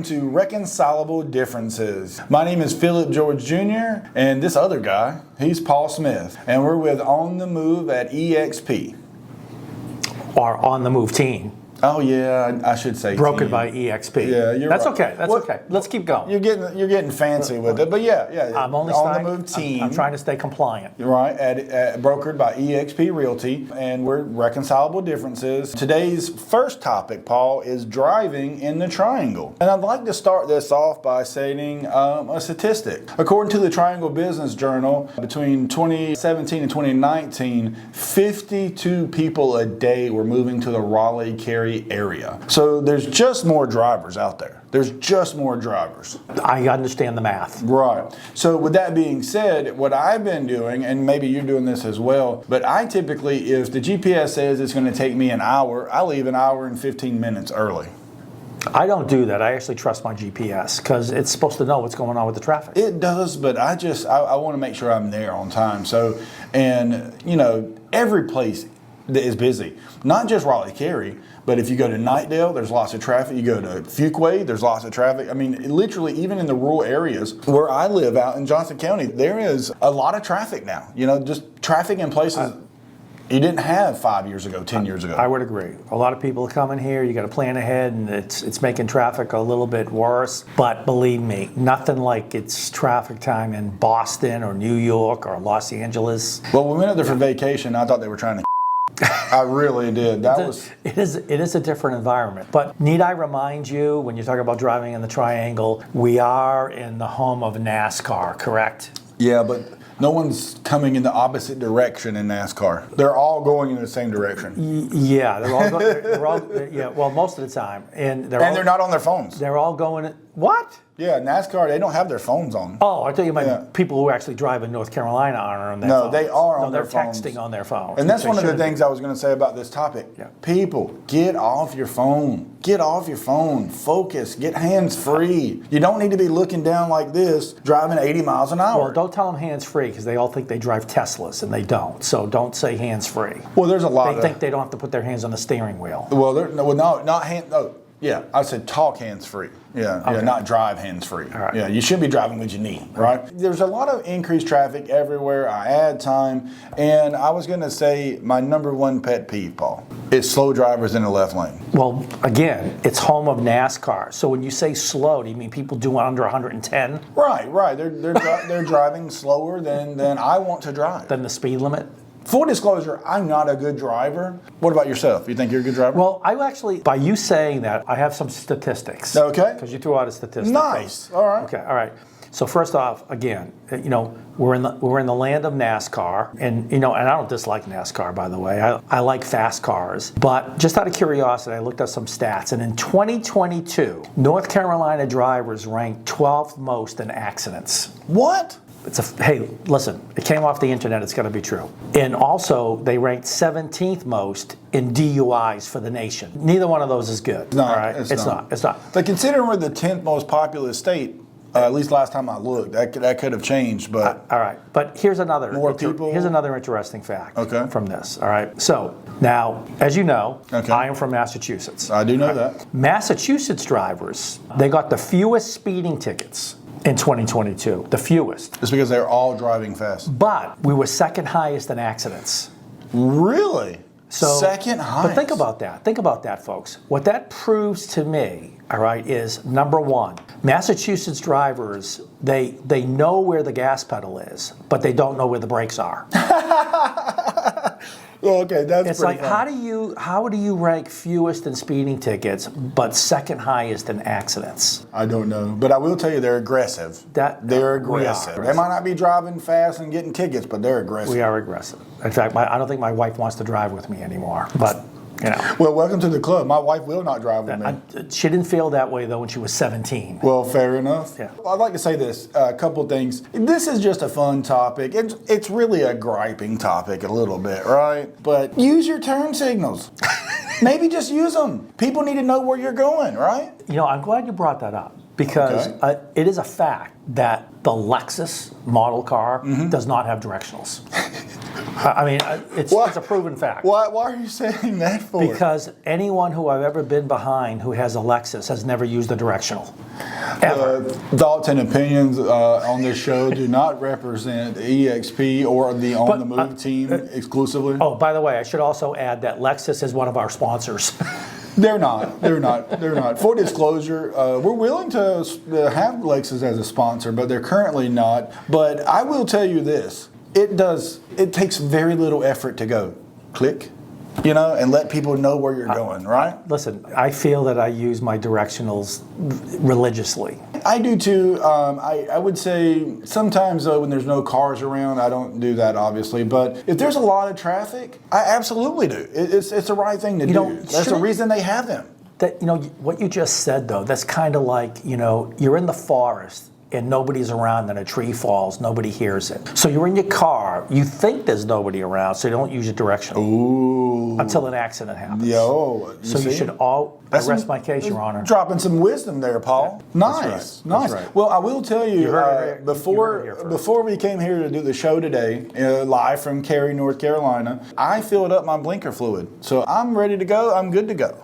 welcome to Reconcilable Differences. My name is Phillip George Jr., and this other guy, he's Paul Smith, and we're with On the Move at EXP. Or On the Move team. Oh yeah, I should say Broken team. by EXP. Yeah, That's right. okay. That's okay. Let's keep going. You're getting fancy with it, but yeah. I'm only On the Move team. I'm trying to stay compliant. Right, brokered by EXP Realty, and we're Reconcilable Differences. Today's first topic, Paul, is driving in the triangle. And I'd like to start this off by stating a statistic. According to the Triangle Business Journal, between 2017 and 2019, 52 people a day were moving to the Raleigh-Cary area. So there's just more drivers out there. There's just more drivers. I understand the math. Right. So with that being said, what I've been doing, and maybe you're doing this as well, but I typically, if the GPS says it's going to take me an hour, I leave an hour and 15 minutes early. I don't do that. I actually trust my GPS because it's supposed to know what's going on with the traffic. It does, but I want to make sure I'm there on time. So, and every place that is busy, not just Raleigh-Cary, but if you go to Knightdale, there's lots of traffic. You go to Fuquay, there's lots of traffic. I mean, literally, even in the rural areas where I live out in Johnson County, there is a lot of traffic now. Just traffic in places you didn't have 5 years ago, 10 years ago. I would agree. A lot of people are coming here. You got to plan ahead, and it's making traffic a little bit worse. But believe me, nothing like it's traffic time in Boston or New York or Los Angeles. Well, we went up there for vacation. I thought they were trying to. I really did. It is a different environment. But need I remind you, when you talk about driving in the triangle, we are in the home of NASCAR, correct? Yeah, but no one's coming in the opposite direction in NASCAR. They're all going in the same direction. Yeah, they're all well, most of the time. And they're not on their phones. They're all going, what? Yeah, NASCAR, they don't have their phones on. Oh, I thought you meant people who actually drive in North Carolina are on their No, phones. they are on their phones. They're texting on their phones. And that's one of the things I was going to say about this topic. Yeah. People, get off your phone. Get off your phone. Focus. Get hands-free. You don't need to be looking down like this, driving 80 miles an hour. Well, don't tell them hands-free because they all think they drive Teslas, and they don't. So don't say hands-free. Well, there's a lot They think they don't have to put their hands on the steering wheel. Yeah, I said talk hands-free. Yeah, not drive hands-free. Right. Yeah, you should be driving with your knee, right? There's a lot of increased traffic everywhere. I add time, and I was going to say my number one pet peeve, Paul, is slow drivers in the left lane. Well, again, it's home of NASCAR. So when you say slow, do you mean people doing under 110? Right. They're driving slower than I want to drive. Than the speed limit? Full disclosure, I'm not a good driver. What about yourself? You think you're a good driver? Well, by you saying that, I have some statistics. Okay. Because you threw out a statistic. Nice. All right. Okay. All right. So first off, again, we're in the land of NASCAR, and and I don't dislike NASCAR, by the way. I like fast cars, but just out of curiosity, I looked at some stats, and in 2022, North Carolina drivers ranked 12th most in accidents. What? Hey, listen, it came off the internet, it's got to be true. And also, they ranked 17th most in DUIs for the nation. Neither one of those is good. No, all right? it's not. It's not. But considering we're the 10th most populous state, at least last time I looked, that could have changed. But all right, but here's another people. Here's another interesting fact. Okay. From this. All right. So now, as you know, okay. I am from Massachusetts. I do know that. Massachusetts drivers, they got the fewest speeding tickets in 2022, the fewest. It's because they're all driving fast. But we were second highest in accidents. Really? So, second highest. But think about that. Think about that, folks. What that proves to me, all right, is number one, Massachusetts drivers, they know where the gas pedal is, but they don't know where the brakes are. Well, okay, that's it's pretty like fun. how do you rank fewest in speeding tickets but second highest in accidents? I don't know, but I will tell you they're aggressive. They're aggressive. They might not be driving fast and getting tickets, but they're aggressive. We are aggressive. In fact, I don't think my wife wants to drive with me anymore. But Well, welcome to the club. My wife will not drive with me. She didn't feel that way, though, when she was 17. Well, fair enough. Yeah. I'd like to say this, a couple things. This is just a fun topic. It's really a griping topic a little bit, right? But use your turn signals. Maybe just use them. People need to know where you're going, right? I'm glad you brought that up because it is a fact that the Lexus model car does not have directionals. I mean, it's a proven fact. Why are you saying that for? Because anyone who I've ever been behind who has a Lexus has never used a directional. Ever. Thoughts and opinions on this show do not represent EXP or the On the Move team exclusively. Oh, by the way, I should also add that Lexus is one of our sponsors. They're not. For disclosure, we're willing to have Lexus as a sponsor, but they're currently not. But I will tell you this. It takes very little effort to go click, and let people know where you're going, right? Listen, I feel that I use my directionals religiously. I do too. I would say sometimes though, when there's no cars around, I don't do that obviously. But if there's a lot of traffic, I absolutely do. It's the right thing to do. That's the reason they have them. That what you just said though, that's kind of like you're in the forest and nobody's around and a tree falls, nobody hears it. So you're in your car, you think there's nobody around, so you don't use your directional. Ooh. Until an accident happens. You should I rest my case, Your Honor. Dropping some wisdom there, Paul. Yeah, nice. That's right. Well, I will tell you, before we came here to do the show today, live from Cary, North Carolina, I filled up my blinker fluid. So I'm ready to go. I'm good to go.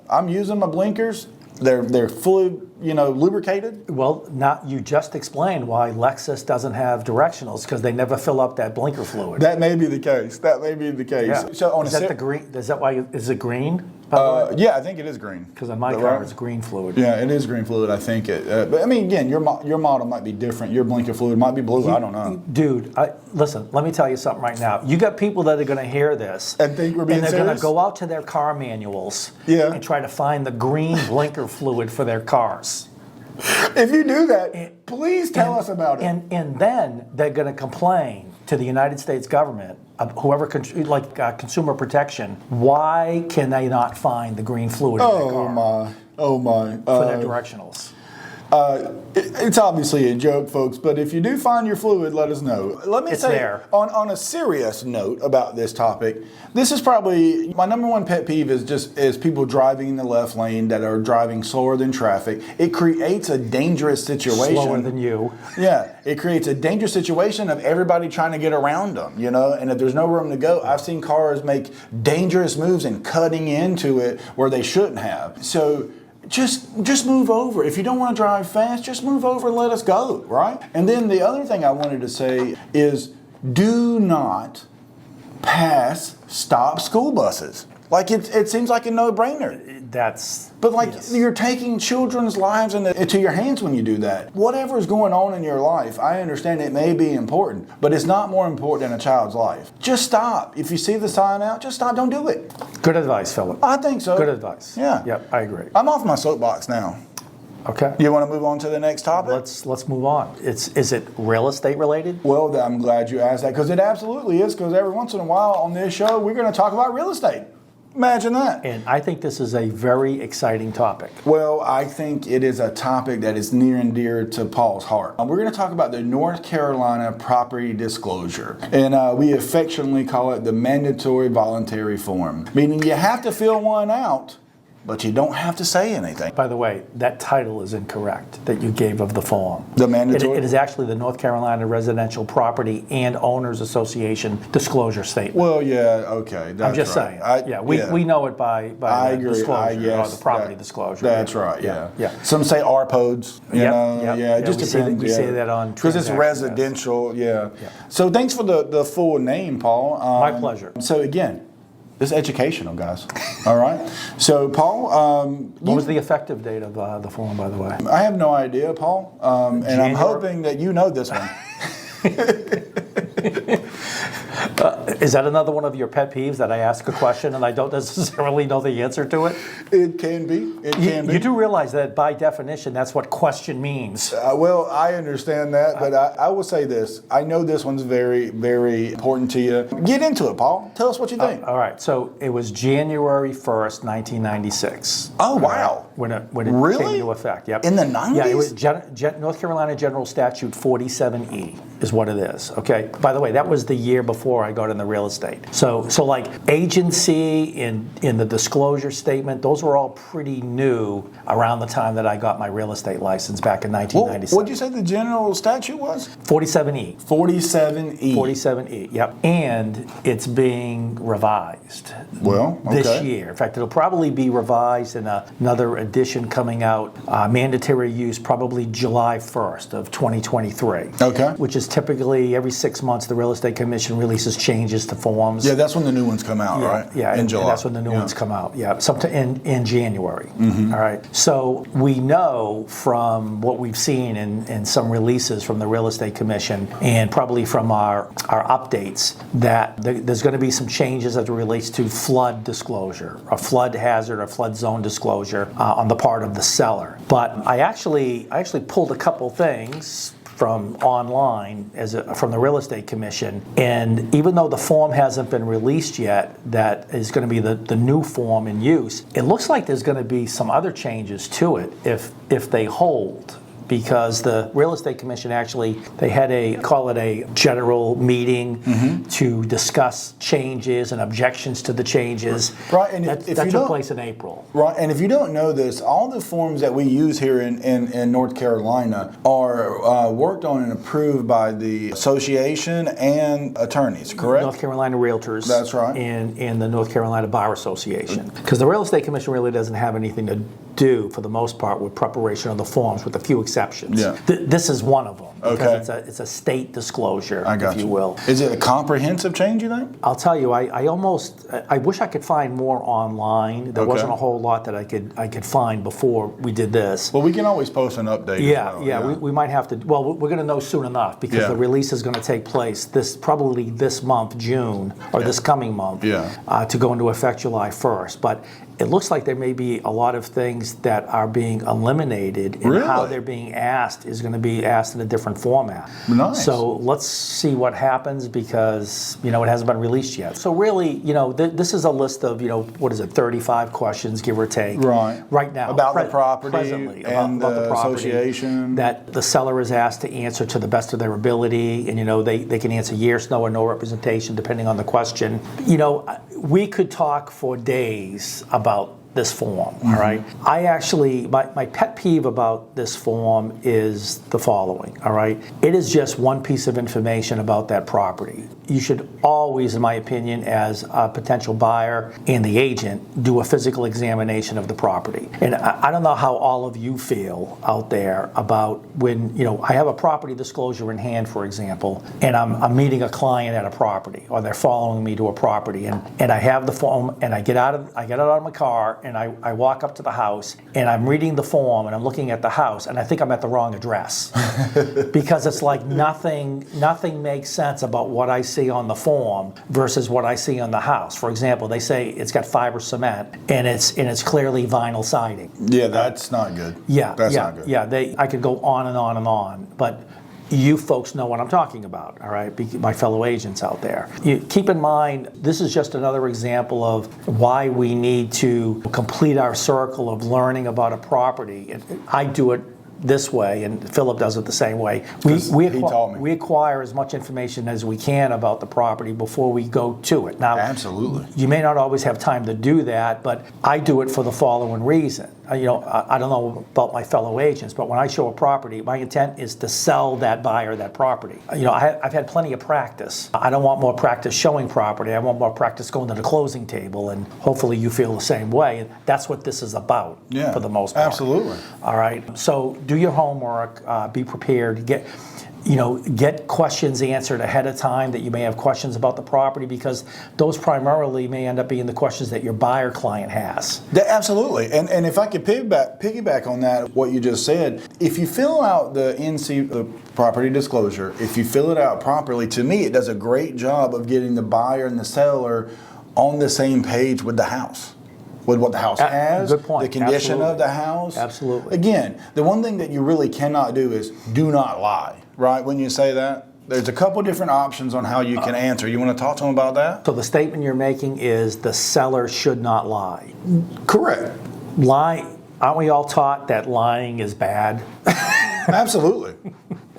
I'm using my blinkers. They're fully, lubricated. Well, now you just explained why Lexus doesn't have directionals because they never fill up that blinker fluid. That may be the case. Yeah. So is that the green? Is that why? Is it green? Yeah, I think it is green. Because on my car, it's green fluid. Yeah, it is green fluid. I think it. But I mean, again, your model might be different. Your blinker fluid might be blue. I don't know. Dude, listen. Let me tell you something right now. You got people that are going to hear this and think we're being serious. And they're going to go out to their car manuals and try to find the green blinker fluid for their cars. If you do that, please tell us about it. And then they're going to complain to the United States government, whoever, Consumer Protection, why can they not find the green fluid in their car? Oh my. For their directionals. It's obviously a joke, folks, but if you do find your fluid, let us know. Let me say, on a serious note about this topic, this is probably my number one pet peeve is people driving in the left lane that are driving slower than traffic. It creates a dangerous situation. Slower than you. Yeah, it creates a dangerous situation of everybody trying to get around them, and if there's no room to go, I've seen cars make dangerous moves and cutting into it where they shouldn't have. So just move over. If you don't want to drive fast, just move over and let us go, right? And then the other thing I wanted to say is do not stop school buses. Like it seems like a no-brainer. You're taking children's lives into your hands when you do that. Whatever's going on in your life, I understand it may be important, but it's not more important than a child's life. Just stop. If you see the sign out, just stop. Don't do it. Good advice, Phillip. I think so. Good advice. Yeah. Yep, I agree. I'm off my soapbox now. Okay. You want to move on to the next topic? Let's move on. Is it real estate related? Well, I'm glad you asked that because it absolutely is. Because every once in a while on this show, we're going to talk about real estate. Imagine that. And I think this is a very exciting topic. Well, I think it is a topic that is near and dear to Paul's heart. We're going to talk about the North Carolina property disclosure. And we affectionately call it the mandatory voluntary form, meaning you have to fill one out, but you don't have to say anything. By the way, that title is incorrect that you gave of the form. The mandatory? It is actually the North Carolina Residential Property and Owners Association disclosure statement. Well, yeah, okay. That's I'm just saying. We know it by the disclosure, or the property disclosure. That's right, yeah. Some say RPODs, Yep. Just depends. We say that on because it's residential, So thanks for the full name, Paul. My pleasure. So again, this is educational, guys. All right. So, Paul, what was the effective date of the form, by the way? I have no idea, Paul, and I'm hoping that you know this one. Is that another one of your pet peeves that I ask a question and I don't necessarily know the answer to it? It can be. You do realize that by definition, that's what question means. Well, I understand that, but I will say this. I know this one's very, very important to you. Get into it, Paul. Tell us what you think. All right. So it was January 1st, 1996. Oh, wow. When it really? came into effect. Yep. In the 90s? Yeah, it was North Carolina General Statute 47E is what it is. Okay. By the way, that was the year before I got in the real estate. So like agency in the disclosure statement, those were all pretty new around the time that I got my real estate license back in 1997. What'd you say the general statute was? 47E. 47E. 47E, yep. And it's being revised this year. In fact, it'll probably be revised in another edition coming out, mandatory use probably July 1st of 2023. Okay. Which is typically every 6 months the Real Estate Commission releases changes to forms. Yeah, that's when the new ones come out, right? Yeah, in and July. that's when the new ones come out. Yeah, sometime in January. All right. So we know from what we've seen in some releases from the Real Estate Commission and probably from our updates that there's going to be some changes as it relates to flood disclosure, a flood hazard or flood zone disclosure on the part of the seller. But I actually pulled a couple things from online from the Real Estate Commission, and even though the form hasn't been released yet, that is going to be the new form in use, it looks like there's going to be some other changes to it if they hold. Because the Real Estate Commission they had a general meeting to discuss changes and objections to the changes. Right, and that took place in April. Right, and if you don't know this, all the forms that we use here in North Carolina are worked on and approved by the association and attorneys, correct? North Carolina Realtors. That's right. And the North Carolina Bar Association. Because the Real Estate Commission really doesn't have anything to do, for the most part, with preparation of the forms, with a few exceptions. Yeah. This is one of them. Because Okay. it's a state disclosure, if you will. Is it a comprehensive change, you think? I'll tell you, I wish I could find more online. There wasn't a whole lot that I could find before we did this. Well, we can always post an update. We might have to. Well, we're going to know soon enough because the release is going to take place probably this month, June, or this coming month, to go into effect July 1st. But it looks like there may be a lot of things that are being eliminated, and how they're being asked is going to be asked in a different format. Nice. So let's see what happens, because it hasn't been released yet. So really, this is a list of 35 questions, give or take. Right now about the property presently, and about the property association that the seller is asked to answer to the best of their ability, and they can answer yes, no, or no representation depending on the question. We could talk for days about this form, all right? I actually, my pet peeve about this form is the following, all right? It is just one piece of information about that property. You should always, in my opinion, as a potential buyer and the agent, do a physical examination of the property. And I don't know how all of you feel out there about when, I have a property disclosure in hand, for example, and I'm meeting a client at a property, or they're following me to a property, and I have the form, and I get out of my car, and I walk up to the house, and I'm reading the form, and I'm looking at the house, and I think I'm at the wrong address. Because it's like nothing makes sense about what I see on the form versus what I see on the house. For example, they say it's got fiber cement, and it's clearly vinyl siding. Yeah, that's not good. That's not good. Yeah, I could go on and on and on, but you folks know what I'm talking about, all right, my fellow agents out there. Keep in mind, this is just another example of why we need to complete our circle of learning about a property. And I do it this way, and Phillip does it the same way. We acquire as much information as we can about the property before we go to it. Now, absolutely, you may not always have time to do that, but I do it for the following reason. I don't know about my fellow agents, but when I show a property, my intent is to sell that buyer that property. I've had plenty of practice. I don't want more practice showing property. I want more practice going to the closing table, and hopefully you feel the same way. And that's what this is about, for the most part. Absolutely. All right. So do your homework. Be prepared. Get questions answered ahead of time that you may have questions about the property, because those primarily may end up being the questions that your buyer client has. Absolutely. And if I could piggyback on that, what you just said, if you fill out the the property disclosure, if you fill it out properly, to me it does a great job of getting the buyer and the seller on the same page with the house. With what the house has, good point. The condition Absolutely. of the house. Absolutely. Again, the one thing that you really cannot do is do not lie, right? When you say that, there's a couple different options on how you can answer. You want to talk to them about that? So the statement you're making is the seller should not lie. Correct. Aren't we all taught that lying is bad? Absolutely.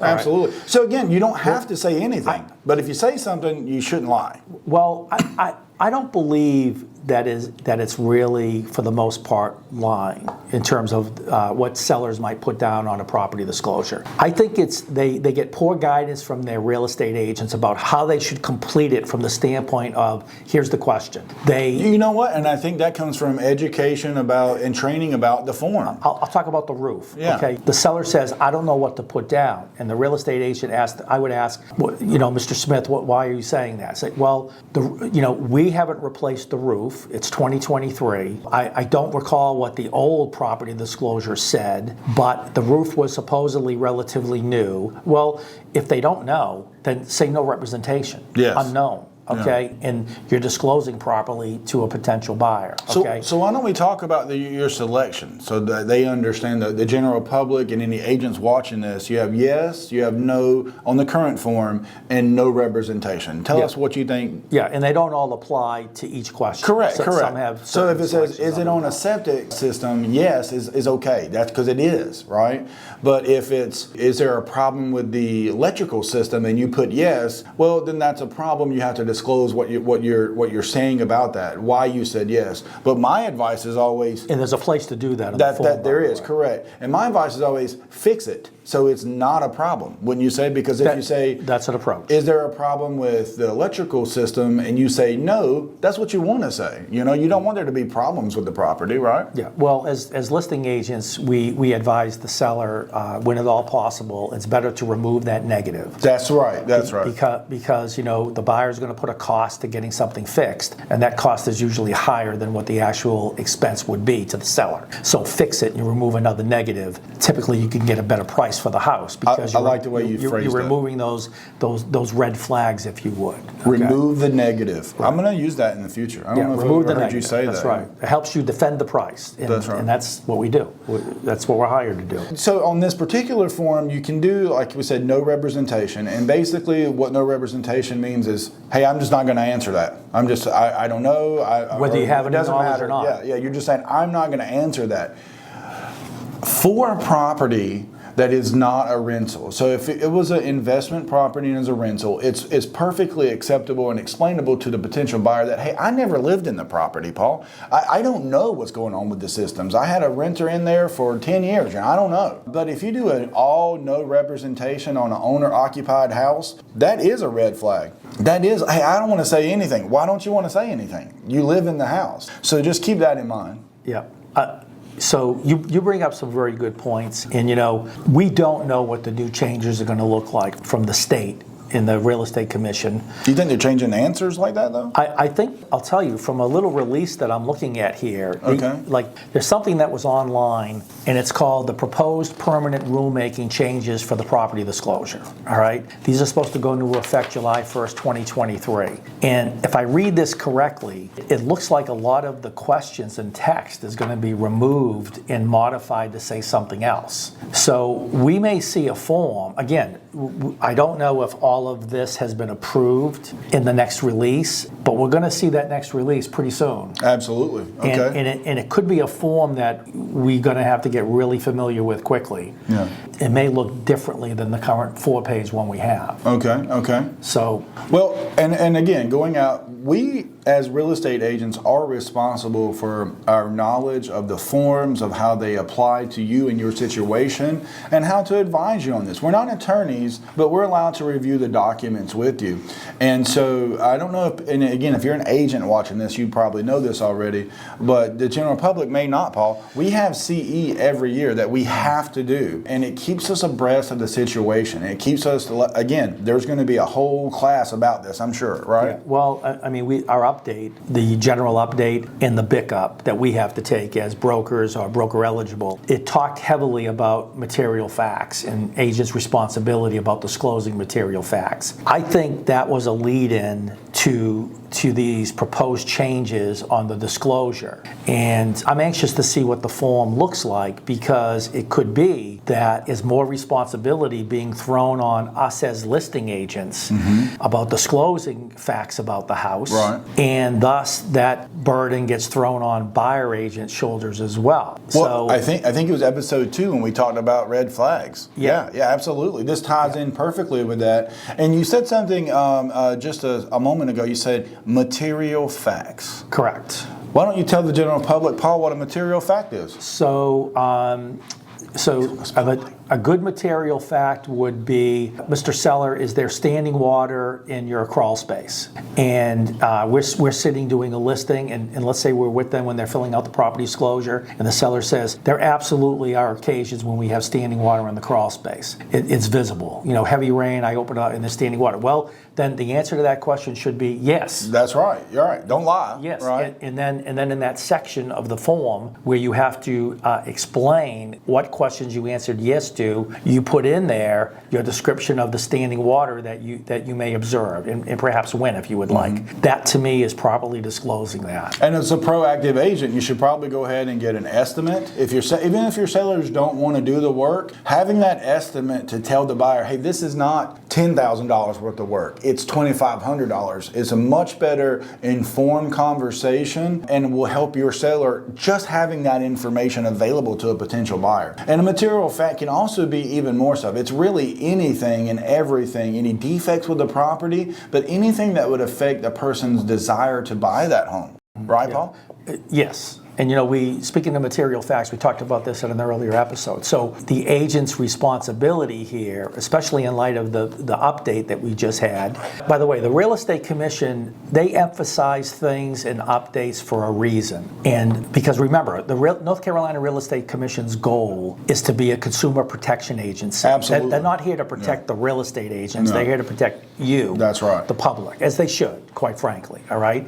absolutely. So again, you don't have to say anything, but if you say something, you shouldn't lie. Well, I don't believe that it's really, for the most part, lying in terms of what sellers might put down on a property disclosure. I think they get poor guidance from their real estate agents about how they should complete it from the standpoint of, here's the question. You know what? And I think that comes from education about and training about the form. I'll talk about the roof. Yeah. Okay. The seller says, I don't know what to put down. And the real estate agent I would ask, Mr. Smith, why are you saying that? I say, well, we haven't replaced the roof. It's 2023. I don't recall what the old property disclosure said, but the roof was supposedly relatively new. Well, if they don't know, then say no representation. Yes. Unknown. Okay, and you're disclosing properly to a potential buyer. Okay, so why don't we talk about your selection so that they understand the general public and any agents watching this? You have yes, you have no on the current form, and no representation. Tell us what you think. Yeah, and they don't all apply to each question. Correct. Some have. So if it says, is it on a septic system? Yes, is okay. That's because it is, right? But if is there a problem with the electrical system, and you put yes, well, then that's a problem. You have to disclose what you're saying about that, why you said yes. But my advice is always, and there's a place to do that. That there is, correct. And my advice is always fix it so it's not a problem. Wouldn't you say? Because if you say that's an approach. Is there a problem with the electrical system, and you say no, that's what you want to say. You don't want there to be problems with the property, right? Yeah. Well, as listing agents, we advise the seller when at all possible, it's better to remove that negative. That's right. That's right. Because the buyer's going to put a cost to getting something fixed, and that cost is usually higher than what the actual expense would be to the seller. So fix it and you remove another negative. Typically, you can get a better price for the house because I like the way you phrased it. You're removing those red flags, if you would. Okay? Remove the negative. Right. I'm going to use that in the future. I don't know if I've ever heard you say that. That's right. It helps you defend the price. And, that's right. And that's what we do. That's what we're hired to do. So on this particular form, you can do, like we said, no representation. And basically what no representation means is, hey, I'm just not going to answer that. I don't know. Whether you have any knowledge or not. Yeah, you're just saying, I'm not going to answer that. For a property that is not a rental. So if it was an investment property and is a rental, it's perfectly acceptable and explainable to the potential buyer that, hey, I never lived in the property, Paul. I don't know what's going on with the systems. I had a renter in there for 10 years and I don't know. But if you do an all no representation on an owner-occupied house, that is a red flag. That is, hey, I don't want to say anything. Why don't you want to say anything? You live in the house. So just keep that in mind. Yeah. So you bring up some very good points, and we don't know what the new changes are going to look like from the state in the Real Estate Commission. Do you think they're changing answers like that, though? I think, I'll tell you, from a little release that I'm looking at here, there's something that was online, and it's called the Proposed Permanent Rulemaking Changes for the Property Disclosure. All right? These are supposed to go into effect July 1st, 2023. And if I read this correctly, it looks like a lot of the questions in text is going to be removed and modified to say something else. So we may see a form, again, I don't know if all of this has been approved in the next release, but we're going to see that next release pretty soon. Absolutely. Okay. And it could be a form that we're going to have to get really familiar with quickly. Yeah. It may look differently than the current 4-page one we have. Okay. So, well, and again, going out, we as real estate agents are responsible for our knowledge of the forms, of how they apply to you and your situation, and how to advise you on this. We're not attorneys, but we're allowed to review the documents with you. And so I don't know if, and again, if you're an agent watching this, you probably know this already, but the general public may not, Paul. We have CE every year that we have to do, and it keeps us abreast of the situation. It keeps us, again, there's going to be a whole class about this, I'm sure, right? Yeah. Well, I mean, our update, the general update and the BIC up that we have to take as brokers or broker eligible, it talked heavily about material facts and agents' responsibility about disclosing material facts. I think that was a lead-in to to these proposed changes on the disclosure. And I'm anxious to see what the form looks like, because it could be that is more responsibility being thrown on us as listing agents about disclosing facts about the house. Right. And thus that burden gets thrown on buyer agent shoulders as well. Well, I think it was episode 2 when we talked about red flags. Yeah. Yeah, absolutely. This ties in perfectly with that. And you said something just a moment ago. You said material facts. Correct. Why don't you tell the general public, Paul, what a material fact is? So a good material fact would be, Mr. Seller, is there standing water in your crawl space? And we're sitting doing a listing, and let's say we're with them when they're filling out the property disclosure, and the seller says, there absolutely are occasions when we have standing water in the crawl space. It's visible. Heavy rain, I open it up and there's standing water. Well, then the answer to that question should be yes. That's right. You're right. Don't lie. Yes. Right. And then in that section of the form where you have to explain what questions you answered yes to, you put in there your description of the standing water that you may observe, and perhaps when, if you would like. That to me is properly disclosing that. And as a proactive agent, you should probably go ahead and get an estimate. Even if your sellers don't want to do the work, having that estimate to tell the buyer, hey, this is not $10,000 worth of work. It's $2,500. It's a much better informed conversation, and will help your seller just having that information available to a potential buyer. And a material fact can also be even more so. It's really anything and everything, any defects with the property, but anything that would affect a person's desire to buy that home. Right, Paul? Yes. And speaking of material facts, we talked about this in an earlier episode. So the agent's responsibility here, especially in light of the update that we just had. By the way, the Real Estate Commission, they emphasize things in updates for a reason. And because remember, the North Carolina Real Estate Commission's goal is to be a consumer protection agency. Absolutely. They're not here to protect the real estate agents. No. They're here to protect you, that's right, the public, as they should, quite frankly. All right.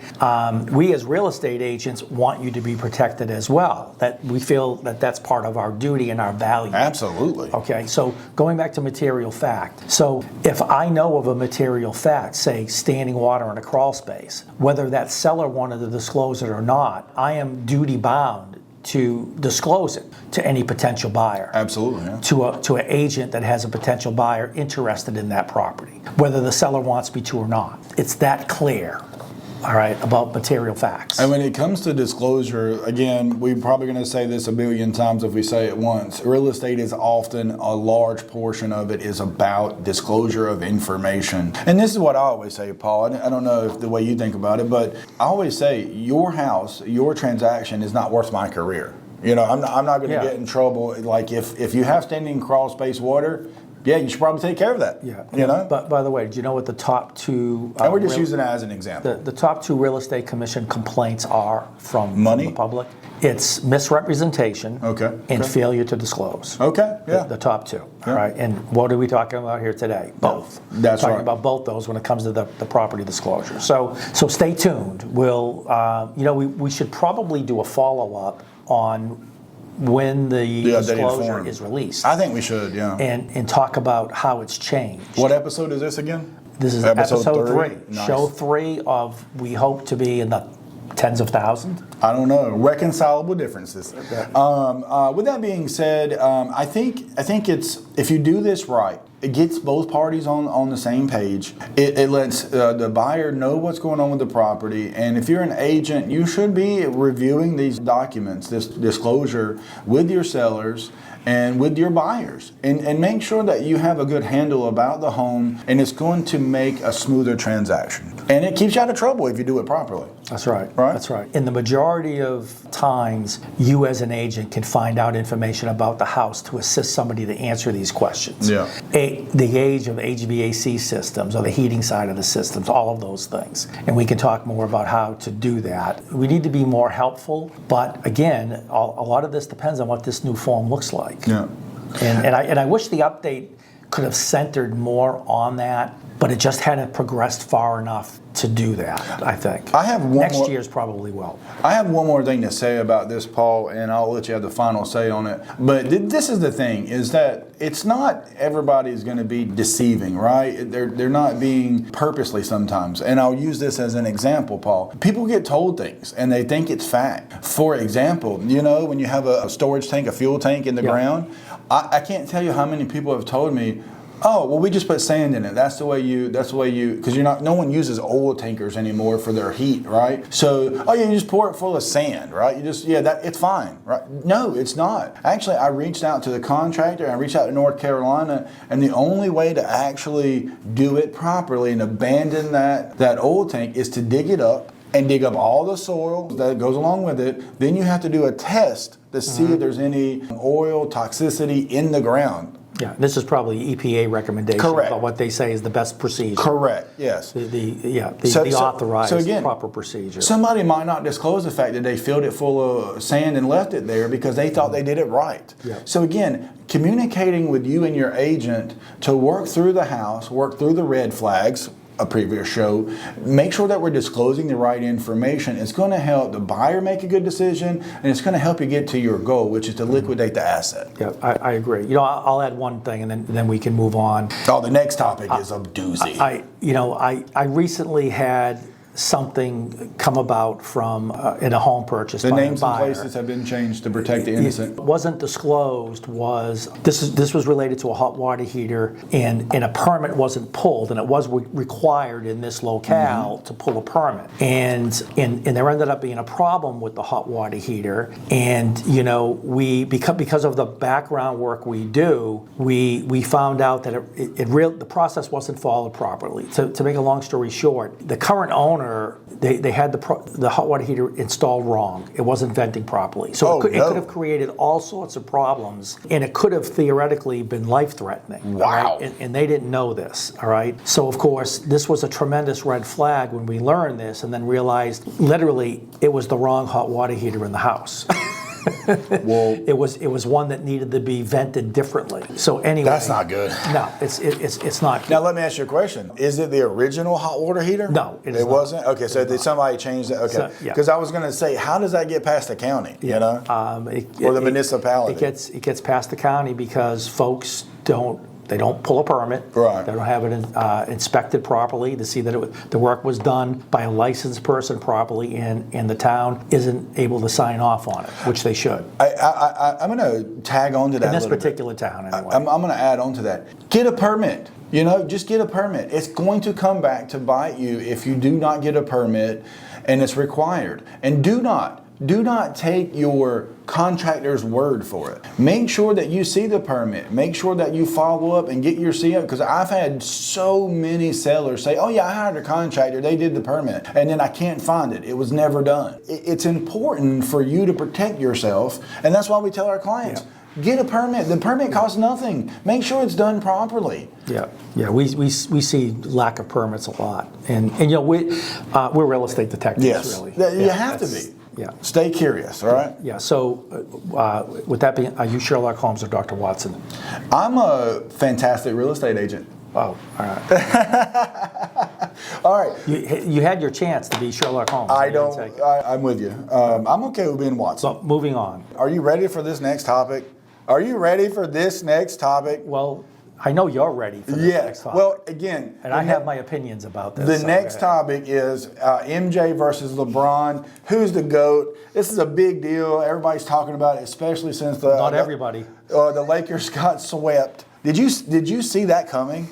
We as real estate agents want you to be protected as well. That we feel that's part of our duty and our value. Absolutely. Okay, so going back to material fact. So if I know of a material fact, say standing water in a crawl space, whether that seller wanted to disclose it or not, I am duty bound to disclose it to any potential buyer. Absolutely. Yeah. To an agent that has a potential buyer interested in that property, whether the seller wants me to or not. It's that clear. All right, about material facts. And when it comes to disclosure, again, we're probably going to say this a billion times if we say it once. Real estate is often, a large portion of it is about disclosure of information. And this is what I always say, Paul. I don't know if the way you think about it, but I always say your house, your transaction is not worth my career. I'm not going to get in trouble. Like if you have standing crawl space water, yeah, you should probably take care of that. Yeah. But by the way, do you know what the top two... and we're just using that as an example. The top two Real Estate Commission complaints are from the public. It's misrepresentation and failure to disclose. Okay, yeah. The top two. All right. And what are we talking about here today? Both. That's talking about both those when it comes to the property disclosure. So stay tuned. We'll, we should probably do a follow-up on when the disclosure is released. I think we should, yeah. And talk about how it's changed. What episode is this again? This is episode 3. Nice. Show 3 of, we hope to be in the tens of thousands. I don't know. Reconcilable differences. With that being said, I think it's, if you do this right, it gets both parties on the same page. It lets the buyer know what's going on with the property. And if you're an agent, you should be reviewing these documents, this disclosure, with your sellers and with your buyers. And make sure that you have a good handle about the home, and it's going to make a smoother transaction. And it keeps you out of trouble if you do it properly. That's right. That's right. In the majority of times, you as an agent can find out information about the house to assist somebody to answer these questions. Yeah. The age of HVAC systems, or the heating side of the systems, all of those things. And we can talk more about how to do that. We need to be more helpful, but again, a lot of this depends on what this new form looks like. Yeah. And I wish the update could have centered more on that, but it just hadn't progressed far enough to do that, I think. I have one Next year's probably will. I have one more thing to say about this, Paul, and I'll let you have the final say on it. But this is the thing, is that it's not everybody's going to be deceiving, right? They're not being purposely sometimes. And I'll use this as an example, Paul. People get told things, and they think it's fact. For example, when you have a storage tank, a fuel tank in the ground, I can't tell you how many people have told me, oh, well, we just put sand in it. That's the way you, because no one uses oil tankers anymore for their heat, right? So, oh yeah, you just pour it full of sand, right? It's fine, right? No, it's not. Actually, I reached out to the contractor, I reached out to North Carolina, and the only way to actually do it properly and abandon that oil tank is to dig it up and dig up all the soil that goes along with it. Then you have to do a test to see if there's any oil toxicity in the ground. Yeah, this is probably EPA recommendation. Correct. About what they say is the best procedure. Correct. Yes. The authorized proper procedure. Somebody might not disclose the fact that they filled it full of sand and left it there because they thought they did it right. Yeah. So again, communicating with you and your agent to work through the house, work through the red flags. A previous show, make sure that we're disclosing the right information. It's going to help the buyer make a good decision, and it's going to help you get to your goal, which is to liquidate the asset. Yeah, I agree. I'll add one thing, and then we can move on. Oh, the next topic is a doozy. I recently had something come about from in a home purchase. The by names a buyer. and places have been changed to protect the innocent. It wasn't disclosed. This was related to a hot water heater, and a permit wasn't pulled, and it was required in this locale to pull a permit, and there ended up being a problem with the hot water heater, and we because of the background work we do, we found out that the process wasn't followed properly. To make a long story short, the current owner. They had the hot water heater installed wrong. It wasn't venting properly. So it could have created all sorts of problems, and it could have theoretically been life-threatening. Wow. Right? And they didn't know this, all right? So, of course, this was a tremendous red flag when we learned this and then realized, literally, it was the wrong hot water heater in the house. Well, it was one that needed to be vented differently. So anyway, that's not good. No, it's not good. Now let me ask you a question: is it the original hot water heater? No, it wasn't. Okay, so did somebody change that? Okay, because I was going to say, how does that get past the county? Or the municipality? It gets past the county because folks don't pull a permit. Right. They don't have it inspected properly to see that the work was done by a licensed person properly, and the town isn't able to sign off on it, which they should. I'm going to tag on to that. In this particular town, anyway. I'm going to add on to that. Get a permit. Just get a permit. It's going to come back to bite you if you do not get a permit, and it's required. And do not take your contractor's word for it. Make sure that you see the permit. Make sure that you follow up and get your CO, because I've had so many sellers say, oh yeah, I hired a contractor, they did the permit, and then I can't find it. It was never done. It's important for you to protect yourself, and that's why we tell our clients, get a permit. The permit costs nothing. Make sure it's done properly. Yeah. We see lack of permits a lot, and we're real estate detectives. Yes, really. You have to be. Yeah. Stay curious, all right? Yeah. So, with that being, are you Sherlock Holmes or Dr. Watson? I'm a fantastic real estate agent. Oh, all right. All right. You had your chance to be Sherlock Holmes. I'm with you. I'm okay with being Watson. So, moving on. Are you ready for this next topic? Well, I know you're ready for this next topic. Well, again, and I have my opinions about this. The next topic is MJ versus LeBron. Who's the GOAT? This is a big deal. Everybody's talking about it, especially since not everybody. The Lakers got swept. Did you see that coming?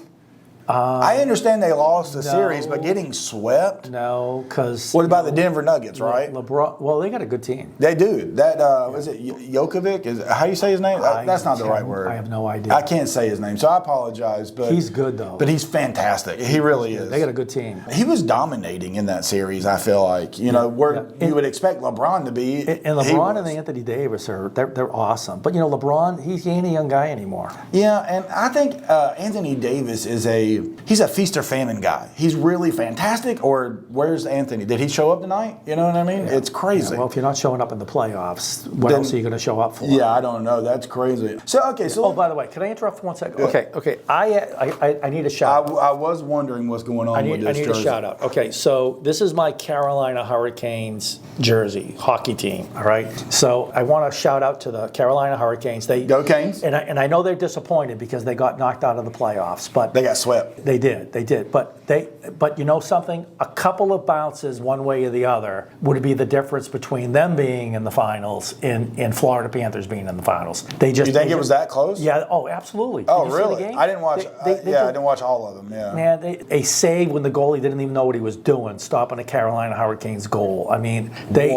I understand they lost the series, but getting swept? No, because... What about the Denver Nuggets, right? LeBron, well, they got a good team. They do. That, was it Jokovic? How do you say his name? That's not the right word. I have no idea. I can't say his name, so I apologize. But he's good, though. But he's fantastic. He really is. They got a good team. He was dominating in that series, I feel like. You would expect LeBron to be. And LeBron and Anthony Davis, they're awesome. But, LeBron, he ain't a young guy anymore. Yeah, and I think Anthony Davis is a you. He's a feast or famine guy. He's really fantastic. Or where's Anthony? Did he show up tonight? You know what I mean? It's crazy. Well, if you're not showing up in the playoffs, what else are you going to show up for? Yeah, I don't know. That's crazy. So Oh, by the way, can I interrupt for 1 second? Yeah. Okay. I need a shout out. I was wondering what's going on with this jersey. I need a shout out. Okay, so this is my Carolina Hurricanes jersey, hockey team, all right? So I want to shout out to the Carolina Hurricanes. Go Canes. And I know they're disappointed because they got knocked out of the playoffs, but they got swept. They did. But you know something? A couple of bounces one way or the other would be the difference between them being in the finals and Florida Panthers being in the finals. You think it was that close? Yeah. Oh, absolutely. Oh, really? I didn't watch. I didn't watch all of them. Yeah. Man, a save when the goalie didn't even know what he was doing, stopping a Carolina Hurricanes goal. I mean, they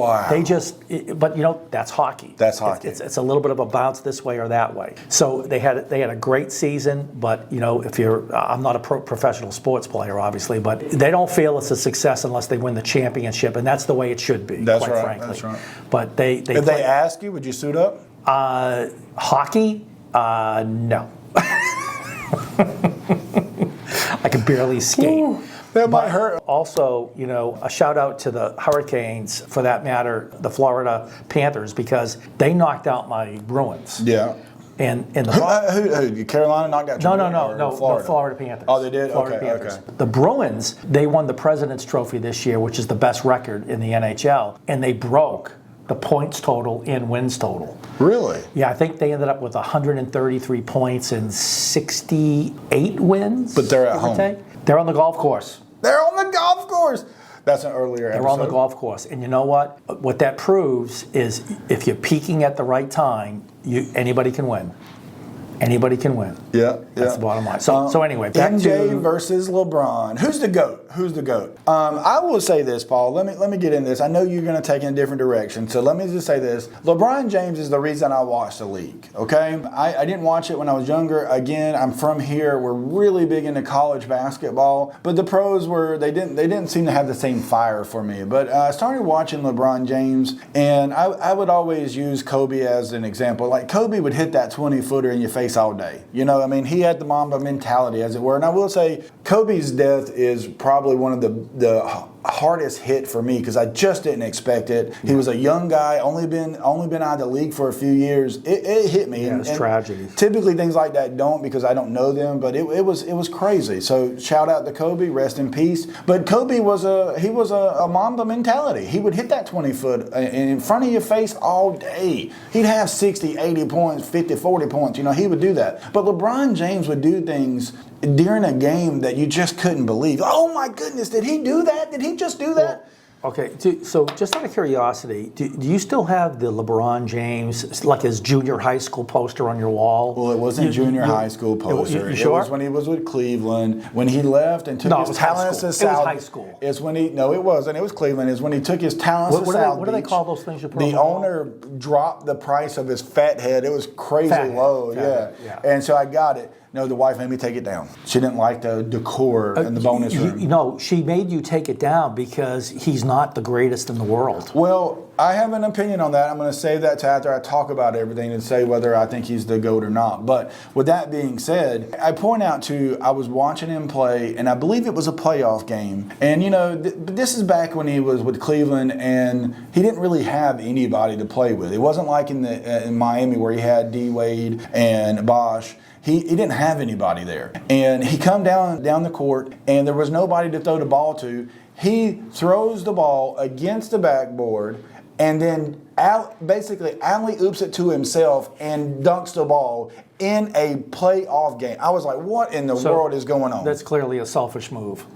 just. But you know, that's hockey. That's hockey. It's a little bit of a bounce this way or that way. So they had a great season, but you know, if you're, I'm not a professional sports player, obviously, but they don't feel it's a success unless they win the championship, and that's the way it should be. That's quite right. Frankly. That's right. But they if they ask you, would you suit up? Hockey? No. I can barely skate. Ooh, that might hurt. Also, you know, a shout out to the Hurricanes, for that matter, the Florida Panthers, because they knocked out my Bruins. Yeah. And the who Carolina knocked out? No, Florida. the Florida Panthers. Oh, they did? Florida Panthers. The Bruins, they won the President's Trophy this year, which is the best record in the NHL, and they broke the points total and wins total. Really? Yeah, I think they ended up with 133 points and 68 wins. But they're at home. They're on the golf course. They're on the golf course. That's an earlier episode. They're on the golf course. And you know what? What that proves is if you're peaking at the right time, anybody can win. Anybody can win. Yeah. That's the bottom line. So anyway, back MJ versus LeBron. Who's the GOAT? Who's the GOAT? I will say this, Paul. Let me get in this. I know you're going to take in a different direction, so let me just say this. LeBron James is the reason I watched the league, okay? I didn't watch it when I was younger. Again, I'm from here. We're really big into college basketball, but the pros they didn't seem to have the same fire for me. But I started watching LeBron James, and I would always use Kobe as an example. Like, Kobe would hit that 20-footer in your face all day. You know, I mean, he had the Mamba mentality, as it were. And I will say, Kobe's death is probably one of the hardest hit for me because I just didn't expect it. He was a young guy, only been out of the league for a few years. It hit me. Yeah, it's tragedy. Typically, things like that don't, because I don't know them. But it was crazy. So shout out to Kobe, rest in peace. But Kobe was a Mamba mentality. He would hit that 20-foot in front of your face all day. He'd have 60, 80 points, 50, 40 points. You know, he would do that. But LeBron James would do things during a game that you just couldn't believe. Oh my goodness, did he do that? Did he just do that? Okay, so just out of curiosity, do you still have the LeBron James, like his junior high school poster on your wall? Well, it wasn't junior high school poster. You sure? It was when he was with Cleveland. When he left and took his talents to Saudi. It was high school. It's when he, no, it wasn't. It was Cleveland. It's when he took his talents to Saudi. What do they call those things you put on the owner dropped the price of his fat head. It was crazy low. Yeah. And so I got it. No, the wife made me take it down. She didn't like the decor in the bonus room. No, she made you take it down because he's not the greatest in the world. Well, I have an opinion on that. I'm going to save that to after I talk about everything and say whether I think he's the GOAT or not. But with that being said, I point out I was watching him play, and I believe it was a playoff game. And, you know, this is back when he was with Cleveland, and he didn't really have anybody to play with. It wasn't like in Miami where he had D. Wade and Bosh. He didn't have anybody there. And he come down the court, and there was nobody to throw the ball to. He throws the ball against the backboard and then basically alley-oops it to himself and dunks the ball in a playoff game. I was like, what in the world is going on? That's clearly a selfish move.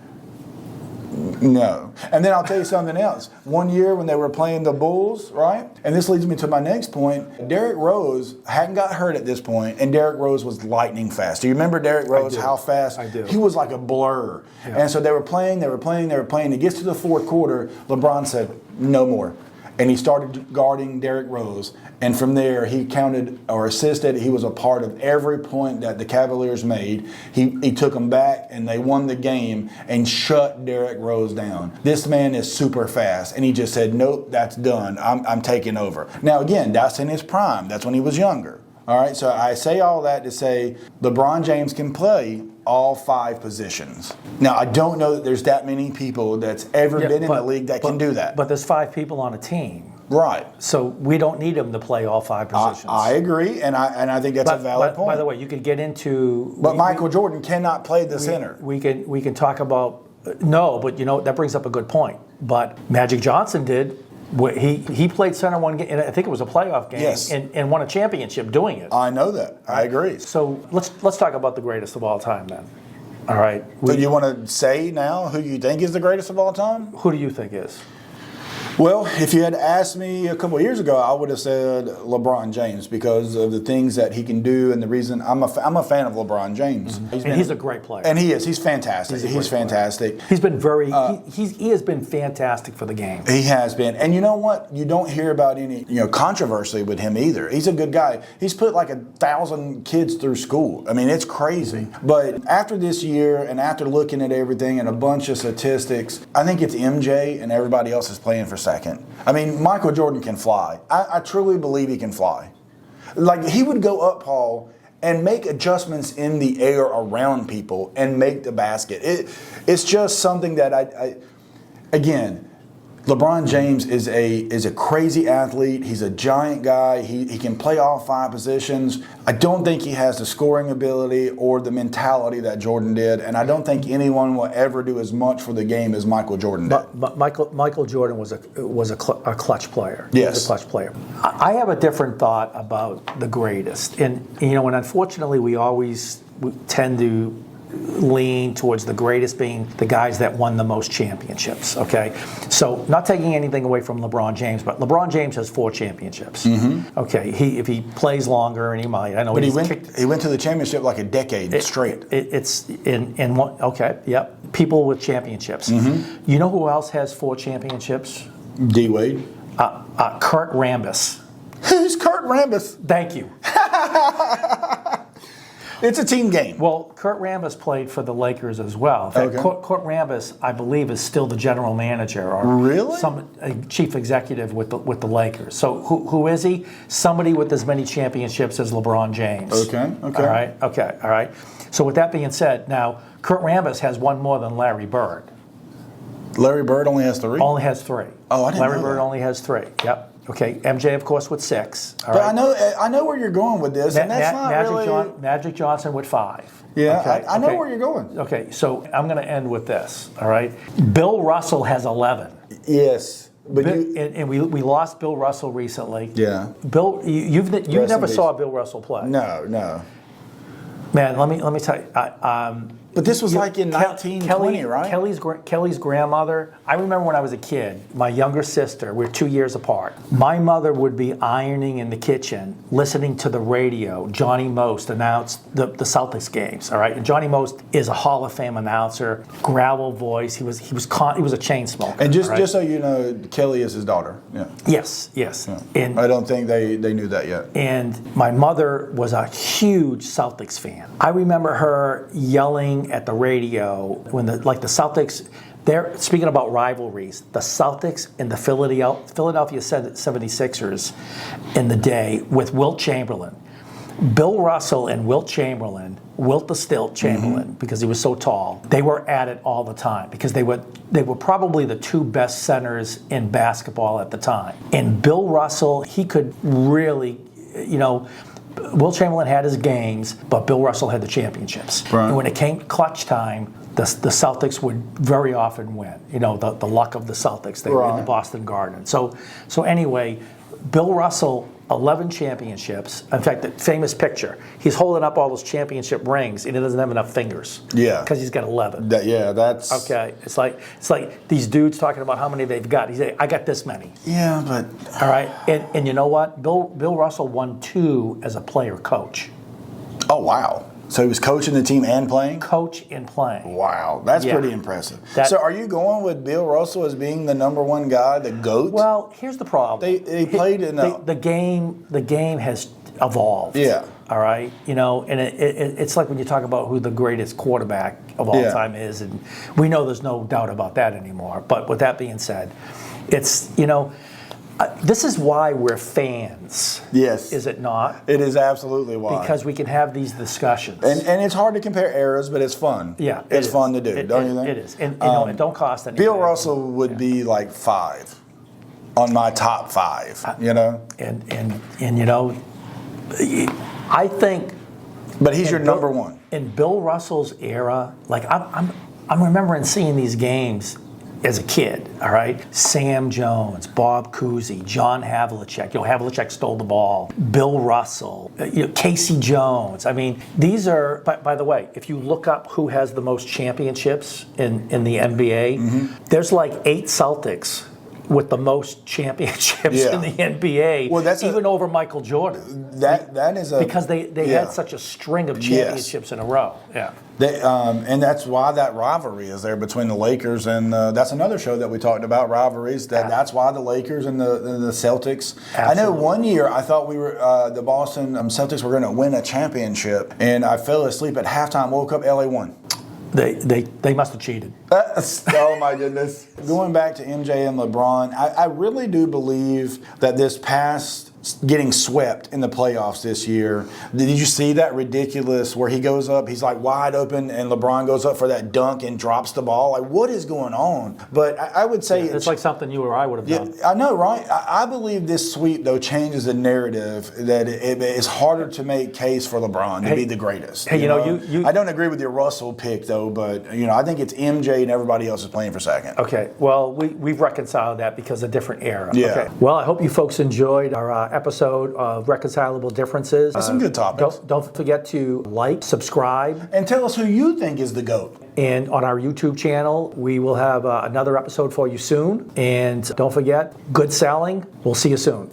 No. And then I'll tell you something else. One year when they were playing the Bulls, right? And this leads me to my next point. Derrick Rose hadn't got hurt at this point, and Derrick Rose was lightning fast. Do you remember Derrick Rose, how fast? I do. He was like a blur. Yeah. And so they were playing. It gets to the fourth quarter. LeBron said, no more. And he started guarding Derrick Rose. And from there, he counted or assisted. He was a part of every point that the Cavaliers made. He took them back, and they won the game and shut Derrick Rose down. This man is super fast. And he just said, nope, that's done. I'm taking over. Now, again, that's in his prime. That's when he was younger. All right, so I say all that to say LeBron James can play all 5 positions. Now, I don't know that there's that many people that's ever been in the league that can do that. But there's 5 people on a team. Right. So we don't need him to play all 5 positions. I agree, and I think that's a valid point. By the way, you could get into... But Michael Jordan cannot play the center. We can talk about... No, but that brings up a good point. But Magic Johnson did. He played center one game, and I think it was a playoff game, yes, and won a championship doing it. I know that. I agree. So let's talk about the greatest of all time then. All right. So you want to say now who you think is the greatest of all time? Who do you think is? Well, if you had asked me a couple of years ago, I would have said LeBron James because of the things that he can do and the reason I'm a fan of LeBron James. Mm-hmm. He's a great player. And he is. He's fantastic. He's fantastic. He's been he has been fantastic for the game. He has been. And you know what? You don't hear about any controversy with him either. He's a good guy. He's put like 1,000 kids through school. I mean, it's crazy. But after this year and after looking at everything and a bunch of statistics, I think it's MJ and everybody else is playing for second. I mean, Michael Jordan can fly. I truly believe he can fly. Like, he would go up, Paul, and make adjustments in the air around people and make the basket. It's just something that again, LeBron James is a crazy athlete. He's a giant guy. He can play all 5 positions. I don't think he has the scoring ability or the mentality that Jordan did, and I don't think anyone will ever do as much for the game as Michael Jordan did. But Michael Jordan was a clutch player. Yes, he was a clutch player. I have a different thought about the greatest, and and unfortunately we tend to lean towards the greatest being the guys that won the most championships, okay? So not taking anything away from LeBron James, but LeBron James has 4 championships. Mm-hmm. Okay, if he plays longer, and he might, I know. But he went to the championship like a decade straight. It's in one, okay, yep. People with championships. Mm-hmm. You know who else has 4 championships? D. Wade. Kurt Rambis. Who's Kurt Rambis? Thank you. It's a team game. Well, Kurt Rambis played for the Lakers as well. In fact, Kurt Rambis, I believe, is still the general manager or really some chief executive with the Lakers. So who is he? Somebody with as many championships as LeBron James. Okay. All right. So with that being said, now Kurt Rambis has one more than Larry Bird. Larry Bird only has 3? Only has 3. Oh, I didn't know Larry Bird that. only has 3. Yep. Okay, MJ, of course, with 6. But right. I know where you're going with this, and that's not really... Magic Johnson with 5. Yeah, okay, I know where you're going. Okay, so I'm going to end with this, all right? Bill Russell has 11. Yes. But and we lost Bill Russell recently. Yeah. Bill, you never saw Bill Russell play. No. Man, let me tell you. But this was like in 1920, right? Kelly's grandmother, I remember when I was a kid, my younger sister, we're 2 years apart. My mother would be ironing in the kitchen, listening to the radio. Johnny Most announced the Celtics games, all right? And Johnny Most is a Hall of Fame announcer, gravel voice. He was a chain smoker. And just so you know, Kelly is his daughter. Yeah. Yes. Yeah. And I don't think they knew that yet. And my mother was a huge Celtics fan. I remember her yelling at the radio when the Celtics, they're speaking about rivalries, the Celtics and the Philadelphia 76ers in the day with Wilt Chamberlain. Bill Russell and Wilt Chamberlain, Wilt the Stilt Chamberlain, because he was so tall, they were at it all the time because they were probably the 2 best centers in basketball at the time. And Bill Russell, he could really, Wilt Chamberlain had his games, but Bill Russell had the championships. Right. And when it came clutch time, the Celtics would very often win. The luck of the Celtics. They were in the Boston Garden. So anyway, Bill Russell, 11 championships. In fact, the famous picture, he's holding up all those championship rings, and he doesn't have enough fingers. Yeah. Because he's got 11. That's... Okay. It's like these dudes talking about how many they've got. He's like, I got this many. Yeah, but... All right. And you know what? Bill Russell won 2 as a player coach. Oh, wow. So he was coaching the team and playing? Coach and playing. Wow, that's pretty impressive. So are you going with Bill Russell as being the number 1 guy, the GOAT? Well, here's the problem. They played in the game has evolved. Yeah. All right. And it's like when you talk about who the greatest quarterback of all time is, and we know there's no doubt about that anymore. But with that being said, it's This is why we're fans. Yes. Is it not? It is absolutely why. Because we can have these discussions. And it's hard to compare eras, but it's fun. Yeah. It's fun to do, don't you think? It is. And it don't cost anything. Bill Russell would be like 5 on my top 5, you know? And I think. But he's your number one. In Bill Russell's era, like I'm remembering seeing these games as a kid, all right? Sam Jones, Bob Cousy, John Havlicek. Havlicek stole the ball. Bill Russell, Casey Jones. I mean, these are, by the way, if you look up who has the most championships in the NBA, there's like 8 Celtics with the most championships in the NBA, well, even over Michael Jordan. That is because they had such a string of championships in a row. Yeah. And that's why that rivalry is there between the Lakers and that's another show that we talked about, rivalries. That's why the Lakers and the Celtics. Absolutely. I know one year I thought we were the Boston Celtics were going to win a championship, and I fell asleep at halftime. Woke up, LA won. They must have cheated. Oh my goodness. Going back to MJ and LeBron, I really do believe that this past getting swept in the playoffs this year. Did you see that ridiculous where he goes up, he's like wide open, and LeBron goes up for that dunk and drops the ball? Like, what is going on? But I would say it's like something you or I would have done. I know, right? I believe this sweep, though, changes the narrative that it's harder to make case for LeBron to be the greatest. Hey, I don't agree with your Russell pick, though, but I think it's MJ and everybody else is playing for second. Okay, well, we've reconciled that because of a different era. Yeah. Okay. Well, I hope you folks enjoyed our episode of Reconcilable Differences. That's some good topics. Don't forget to like, subscribe. And tell us who you think is the GOAT. And on our YouTube channel, we will have another episode for you soon. And don't forget, good selling. We'll see you soon.